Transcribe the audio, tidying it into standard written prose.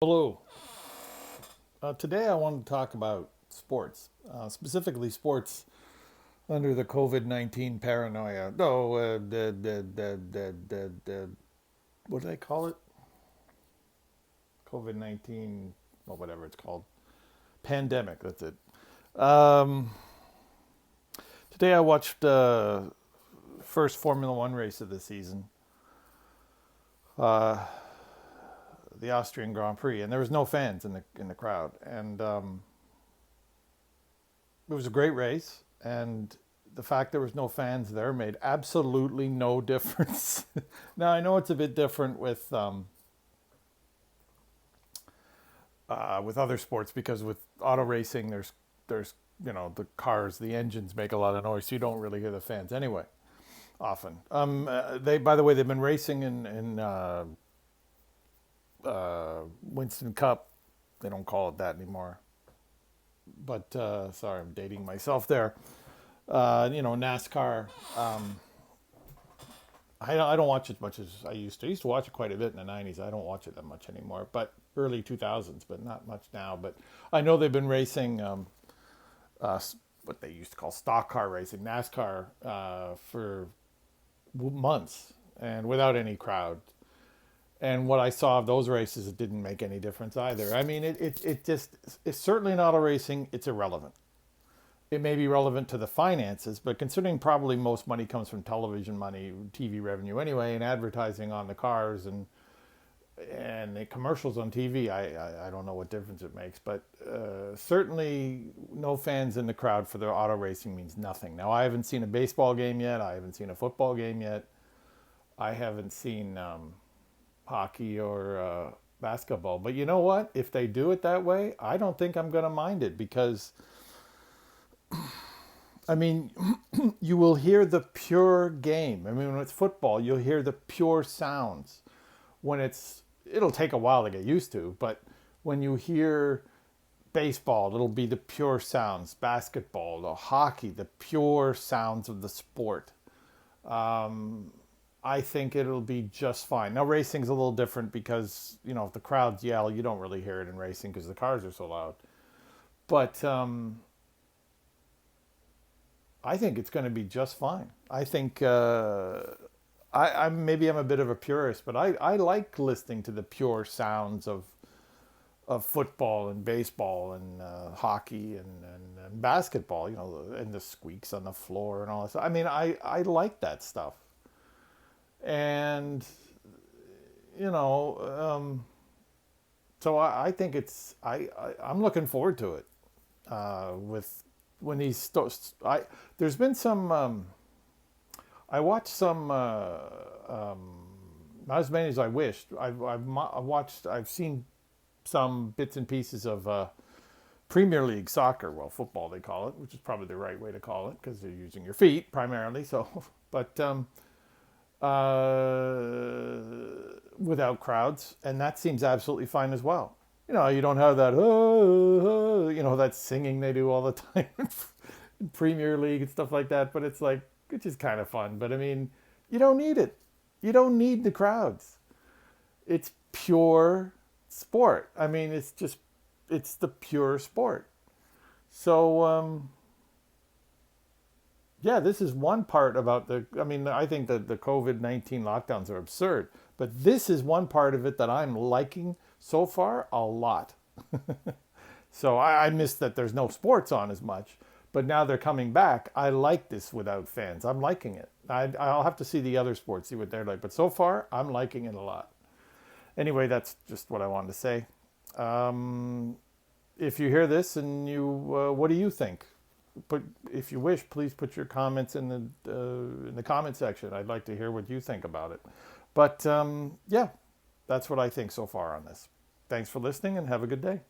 Hello. Today I want to talk about sports, specifically sports under the COVID-19 paranoia. No, what do they call it? COVID-19, well, whatever it's called. Pandemic, that's it. Um, Today I watched first Formula One race of the season, uh, the Austrian Grand Prix, and there was no fans in the crowd. And it was a great race, and the fact there was no fans there made absolutely no difference. Now I know it's a bit different with other sports because with auto racing there's the cars, the engines make a lot of noise, so you don't really hear the fans anyway. Often, they by the way they've been racing in Winston Cup. They don't call it that anymore. But sorry, I'm dating myself there. NASCAR. I don't watch it as much as I used to. I used to watch it quite a bit in the 90s. I don't watch it that much anymore. But early 2000s, but not much now. But I know they've been racing uh, what they used to call stock car racing, NASCAR, for months and without any crowd. And what I saw of those races, it didn't make any difference either. I mean, it just, it's certainly in auto racing, it's irrelevant. It may be relevant to the finances, but considering probably most money comes from television money, TV revenue anyway, and advertising on the cars and the commercials on TV, I don't know what difference it makes, but certainly no fans in the crowd for the auto racing means nothing. Now I haven't seen a baseball game yet. I haven't seen a football game yet. I haven't seen hockey or basketball. But you know what? If they do it that way, I don't think I'm going to mind it because I mean, you will hear the pure game. I mean, when it's football, you'll hear the pure sounds. When it'll take a while to get used to, but when you hear baseball, it'll be the pure sounds. Basketball, the hockey, the pure sounds of the sport. I think it'll be just fine. Now, racing's a little different because, if the crowds yell, you don't really hear it in racing because the cars are so loud. But I think it's going to be just fine. I think I'm a bit of a purist, but I like listening to the pure sounds of football and baseball and hockey and basketball. And the squeaks on the floor and all that stuff. I mean, I like that stuff, and you know, so I think I'm looking forward to it. With when these I there's been some I watched some not as many as I wished. I've seen some bits and pieces of Premier League soccer, well, football they call it, which is probably the right way to call it because they're using your feet primarily. So, but uh, without crowds, and that seems absolutely fine as well. You don't have that, that singing they do all the time in Premier League and stuff like that. But it's just kind of fun. But I mean, you don't need it. You don't need the crowds. It's pure sport. I mean, it's the pure sport. So, yeah, this is one part about I mean, I think that the COVID-19 lockdowns are absurd, but this is one part of it that I'm liking so far a lot. So I miss that there's no sports on as much, but now they're coming back. I like this without fans. I'm liking it. I'll have to see the other sports, see what they're like, but so far I'm liking it a lot. Anyway, that's just what I wanted to say. Um, if you hear this and what do you think? But if you wish, please put your comments in the comment section. I'd like to hear what you think about it. But yeah, that's what I think so far on this. Thanks for listening and have a good day.